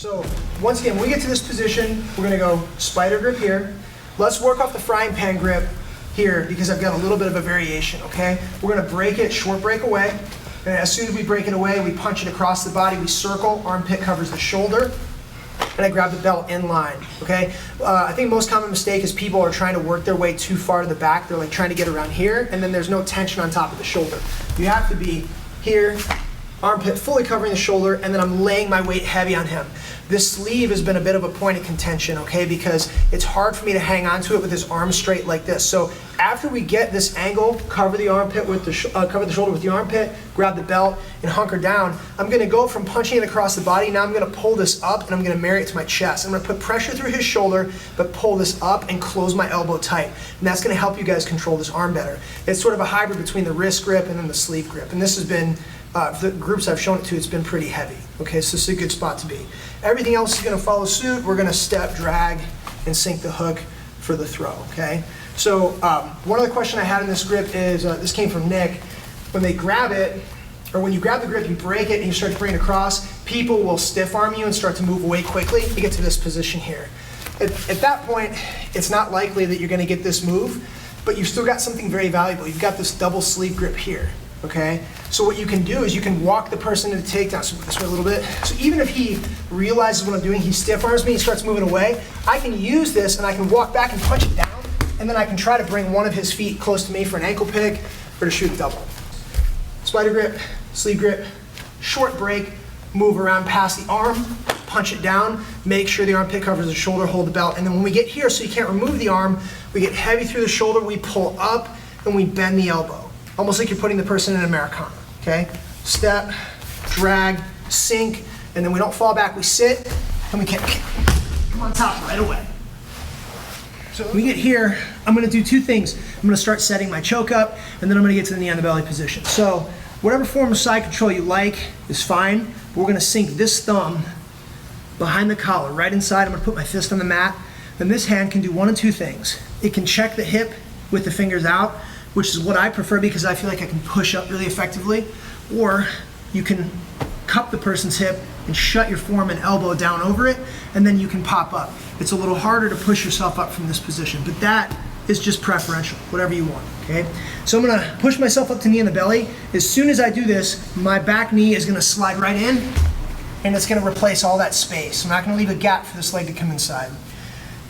So once again, when we get to this position, we're gonna go spider grip here. Let's work off the frying pan grip here because I've got a little bit of a variation, okay? We're gonna break it, short break away. And as soon as we break it away, we punch it across the body, we circle, armpit covers the shoulder, and I grab the belt in line, okay? I think most common mistake is people are trying to work their way too far to the back. They're like trying to get around here, and then there's no tension on top of the shoulder. You have to be here, armpit fully covering the shoulder, and then I'm laying my weight heavy on him. This sleeve has been a bit of a point of contention, okay, because it's hard for me to hang on to it with his arms straight like this. So after we get this angle, cover the armpit with the cover the shoulder with the armpit, grab the belt, and hunker down. I'm going to go from punching it across the body. Now I'm going to pull this up, and I'm going to marry it to my chest. I'm going to put pressure through his shoulder, but pull this up and close my elbow tight. And that's going to help you guys control this arm better. It's sort of a hybrid between the wrist grip and then the sleeve grip. And this has been, the groups I've shown it to, it's been pretty heavy. Okay, so this is a good spot to be. Everything else is going to follow suit. We're going to step, drag, and sink the hook for the throw, okay? So one other question I had in this grip is, this came from Nick. When they grab it, or when you grab the grip, you break it and you start to bring it across, people will stiff arm you and start to move away quickly to get to this position here. At that point, it's not likely that you're going to get this move, but you've still got something very valuable. You've got this double sleeve grip here. Okay, so what you can do is you can walk the person into takedown. So move this way a little bit. So even if he realizes what I'm doing, he stiff arms me, he starts moving away, I can use this and I can walk back and punch it down, and then I can try to bring one of his feet close to me for an ankle pick or to shoot a double. Spider grip, sleeve grip, short break, move around past the arm, punch it down, make sure the armpit covers the shoulder, hold the belt, and then when we get here so you can't remove the arm, we get heavy through the shoulder, we pull up, and we bend the elbow. Almost like you're putting the person in an Americana, okay? Step, drag, sink, and then we don't fall back, we sit, and we can't come on top right away. So when we get here, I'm gonna do two things. I'm gonna start setting my choke up, and then I'm gonna get to the knee on the belly position. So whatever form of side control you like is fine, but we're gonna sink this thumb behind the collar, right inside. I'm gonna put my fist on the mat. Then this hand can do one of two things. It can check the hip with the fingers out, which is what I prefer because I feel like I can push up really effectively, or you can cup the person's hip and shut your forearm and elbow down over it, and then you can pop up. It's a little harder to push yourself up from this position, but that is just preferential, whatever you want, okay? So I'm gonna push myself up to knee in the belly. As soon as I do this, my back knee is gonna slide right in, and it's gonna replace all that space. I'm not gonna leave a gap for this leg to come inside.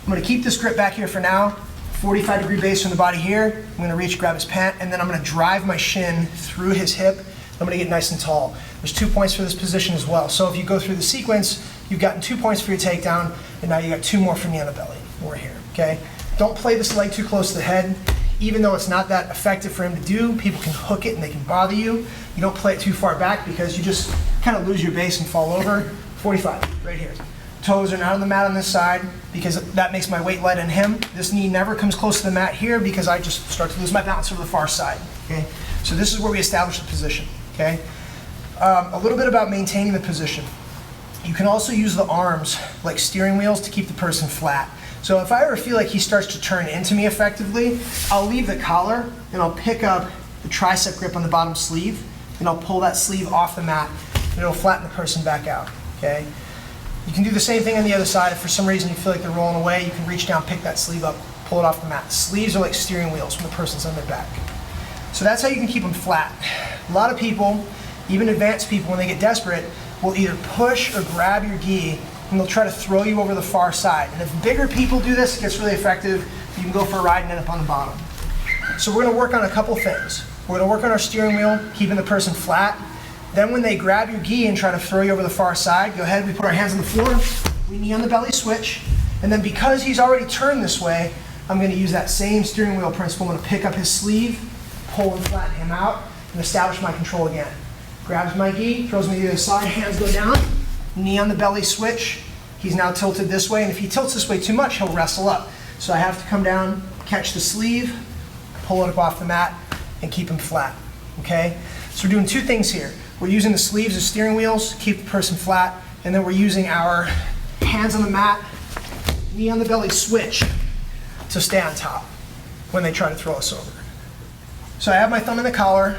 I'm gonna keep this grip back here for now, 45-degree base from the body here. I'm gonna reach, grab his pant, and then I'm gonna drive my shin through his hip. I'm gonna get nice and tall. There's 2 points for this position as well. So if you go through the sequence, you've gotten 2 points for your takedown, and now you got 2 more for knee on the belly. We're here, okay? Don't play this leg too close to the head. Even though it's not that effective for him to do, people can hook it and they can bother you. You don't play it too far back because you just kind of lose your base and fall over. 45, right here. Toes are not on the mat on this side because that makes my weight light on him. This knee never comes close to the mat here because I just start to lose my balance over the far side, okay? So this is where we establish the position, okay? A little bit about maintaining the position. You can also use the arms like steering wheels to keep the person flat. So if I ever feel like he starts to turn into me effectively, I'll leave the collar and I'll pick up the tricep grip on the bottom sleeve and I'll pull that sleeve off the mat and it'll flatten the person back out, okay? You can do the same thing on the other side. If for some reason you feel like they're rolling away, you can reach down, pick that sleeve up, pull it off the mat. Sleeves are like steering wheels when the person's on their back. So that's how you can keep them flat. A lot of people, even advanced people, when they get desperate, will either push or grab your gi and they'll try to throw you over the far side. And if bigger people do this, it gets really effective. You can go for a ride and end up on the bottom. So we're gonna work on a couple things. We're gonna work on our steering wheel, keeping the person flat. Then when they grab your gi and try to throw you over the far side, go ahead, we put our hands on the floor, we knee on the belly switch, and then because he's already turned this way, I'm gonna use that same steering wheel principle. I'm gonna pick up his sleeve, pull and flatten him out, and establish my control again. Grabs my gi, throws me to the other side, hands go down, knee on the belly switch. He's now tilted this way, and if he tilts this way too much, he'll wrestle up. So I have to come down, catch the sleeve, pull it up off the mat, and keep him flat, okay? So we're doing 2 things here. We're using the sleeves as steering wheels, keep the person flat, and then we're using our hands on the mat, knee on the belly switch to stay on top when they try to throw us over. So I have my thumb in the collar.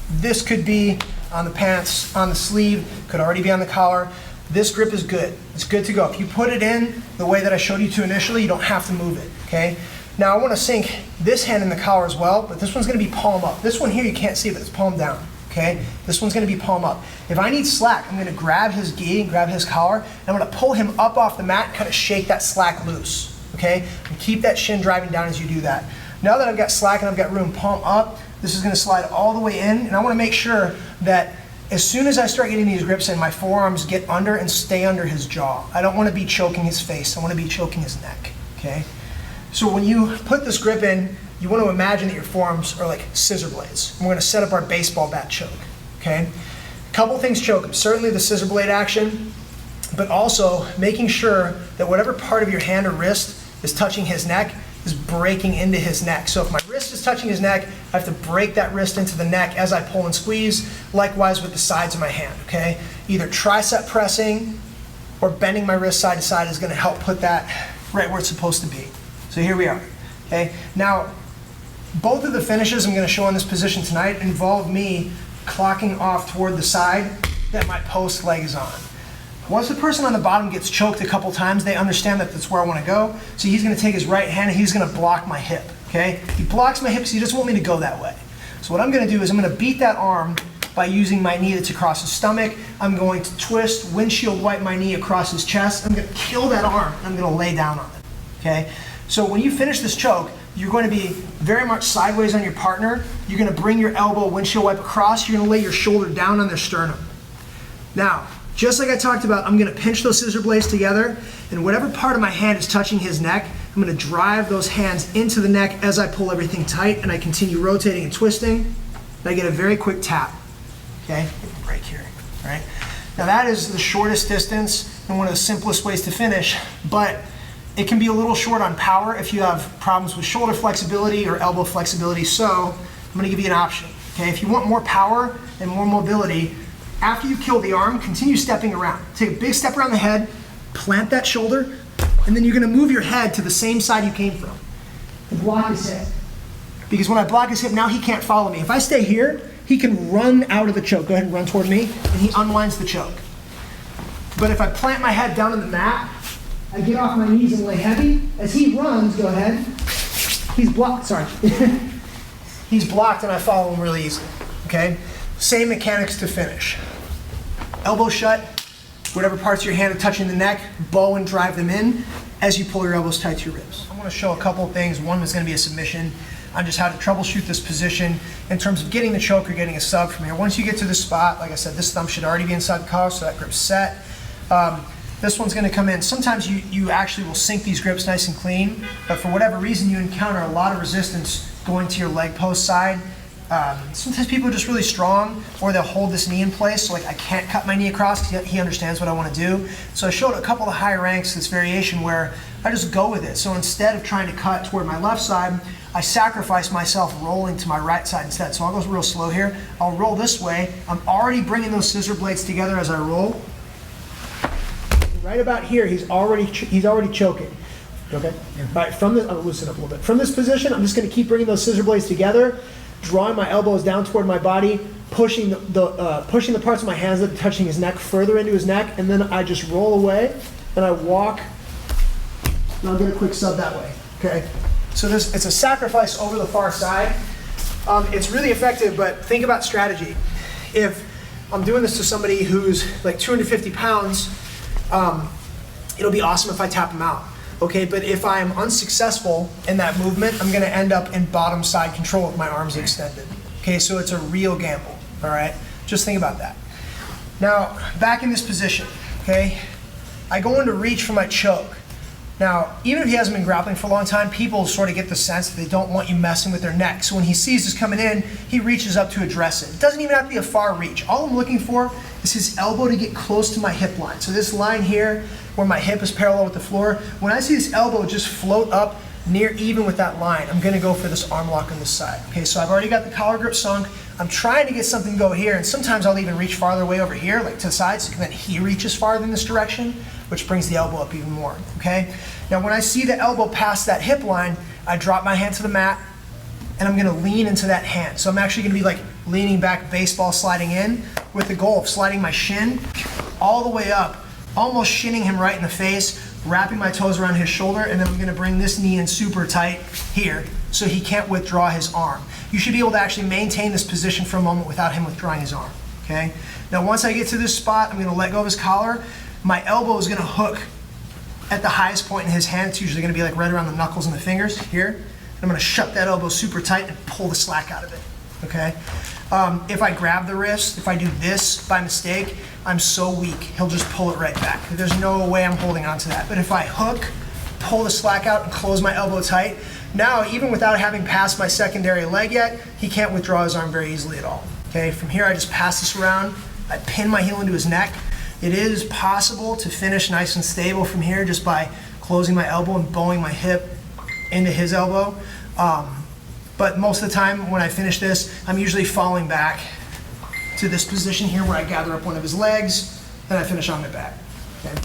This could be on the pants, on the sleeve, could already be on the collar. this grip is good. It's good to go. If you put it in the way that I showed you to initially, you don't have to move it, okay? Now I want to sink this hand in the collar as well, but this one's going to be palm up. This one here you can't see, but it's palm down, okay? This one's going to be palm up. If I need slack, I'm going to grab his gi and grab his collar, and I'm going to pull him up off the mat and kind of shake that slack loose, okay? And keep that shin driving down as you do that. Now that I've got slack and I've got room, palm up, this is going to slide all the way in, and I want to make sure that as soon as I start getting these grips in, my forearms get under and stay under his jaw. I don't want to be choking his face. I want to be choking his neck, okay? So when you put this grip in, you want to imagine that your forearms are like scissor blades. And we're going to set up our baseball bat choke, okay? A couple things choke him. Certainly the scissor blade action, but also making sure that whatever part of your hand or wrist is touching his neck is breaking into his neck. So if my wrist is touching his neck, I have to break that wrist into the neck as I pull and squeeze, likewise with the sides of my hand, okay? Either tricep pressing or bending my wrist side to side is gonna help put that right where it's supposed to be. So here we are, okay? Now, both of the finishes I'm gonna show in this position tonight involve me clocking off toward the side that my post leg is on. Once the person on the bottom gets choked a couple times, they understand that that's where I want to go. So he's going to take his right hand and he's going to block my hip, okay? He blocks my hip because he doesn't want me to go that way. So what I'm going to do is I'm going to beat that arm by using my knee that's across his stomach. I'm going to twist, windshield wipe my knee across his chest. I'm going to kill that arm and I'm going to lay down on it, okay? So when you finish this choke, you're going to be very much sideways on your partner. You're going to bring your elbow windshield wipe across. You're going to lay your shoulder down on their sternum. Now, just like I talked about, I'm going to pinch those scissor blades together, and whatever part of my hand is touching his neck, I'm going to drive those hands into the neck as I pull everything tight, and I continue rotating and twisting, and I get a very quick tap. Okay, break here, all right? Now that is the shortest distance and one of the simplest ways to finish, but it can be a little short on power if you have problems with shoulder flexibility or elbow flexibility, so I'm going to give you an option. Okay, if you want more power and more mobility, after you kill the arm, continue stepping around. Take a big step around the head, plant that shoulder, and then you're going to move your head to the same side you came from. And block his hip. Because when I block his hip, now he can't follow me. If I stay here, he can run out of the choke. Go ahead and run toward me, and he unwinds the choke. But if I plant my head down on the mat, I get off my knees and lay heavy. As he runs, go ahead. He's blocked, sorry. He's blocked and I follow him really easily, okay? Same mechanics to finish. Elbow shut, whatever parts of your hand are touching the neck, bow and drive them in as you pull your elbows tight to your ribs. I want to show a couple of things. One is going to be a submission on just how to troubleshoot this position in terms of getting the choke or getting a sub from here. Once you get to this spot, like I said, this thumb should already be inside the collar, so that grip's set. This one's going to come in. Sometimes you actually will sink these grips nice and clean, but for whatever reason you encounter a lot of resistance going to your leg post side. Sometimes people are just really strong, or they'll hold this knee in place, so like I can't cut my knee across because he understands what I want to do. So I showed a couple of higher ranks this variation where I just go with it. So instead of trying to cut toward my left side, I sacrifice myself rolling to my right side instead. So I'll go real slow here. I'll roll this way. I'm already bringing those scissor blades together as I roll. Right about here, he's already choking. Okay? Yeah. All right, I'll loosen up a little bit. From this position, I'm just going to keep bringing those scissor blades together, drawing my elbows down toward my body, pushing the parts of my hands that are touching his neck further into his neck, and then I just roll away, and I walk, and I'll get a quick sub that way. Okay? So it's a sacrifice over the far side. It's really effective, but think about strategy. If I'm doing this to somebody who's like 250 pounds, it'll be awesome if I tap them out. Okay, but if I'm unsuccessful in that movement, I'm gonna end up in bottom side control with my arms extended. Okay, so it's a real gamble, all right? Just think about that. Now, back in this position, okay? I go into reach for my choke. Now, even if he hasn't been grappling for a long time, people sort of get the sense that they don't want you messing with their neck. So when he sees this coming in, he reaches up to address it. It doesn't even have to be a far reach. All I'm looking for is his elbow to get close to my hip line. So this line here, where my hip is parallel with the floor, when I see this elbow just float up near even with that line, I'm gonna go for this arm lock on this side. Okay, so I've already got the collar grip sunk. I'm trying to get something to go here, and sometimes I'll even reach farther away over here, like to the side, so then he reaches farther in this direction, which brings the elbow up even more, okay? Now when I see the elbow past that hip line, I drop my hand to the mat, and I'm gonna lean into that hand. So I'm actually gonna be like leaning back, baseball sliding in, with the goal of sliding my shin all the way up almost shinning him right in the face, wrapping my toes around his shoulder, and then I'm gonna bring this knee in super tight here so he can't withdraw his arm. You should be able to actually maintain this position for a moment without him withdrawing his arm, okay? Now once I get to this spot, I'm gonna let go of his collar. My elbow is gonna hook at the highest point in his hand. It's usually gonna be like right around the knuckles and the fingers here. I'm gonna shut that elbow super tight and pull the slack out of it, okay? If I grab the wrist, if I do this by mistake, I'm so weak, he'll just pull it right back. There's no way I'm holding on to that. But if I hook, pull the slack out, and close my elbow tight, now even without having passed my secondary leg yet, he can't withdraw his arm very easily at all. Okay, from here I just pass this around, I pin my heel into his neck. It is possible to finish nice and stable from here just by closing my elbow and bowing my hip into his elbow. But most of the time when I finish this, I'm usually falling back to this position here where I gather up one of his legs and I finish on my back. Okay?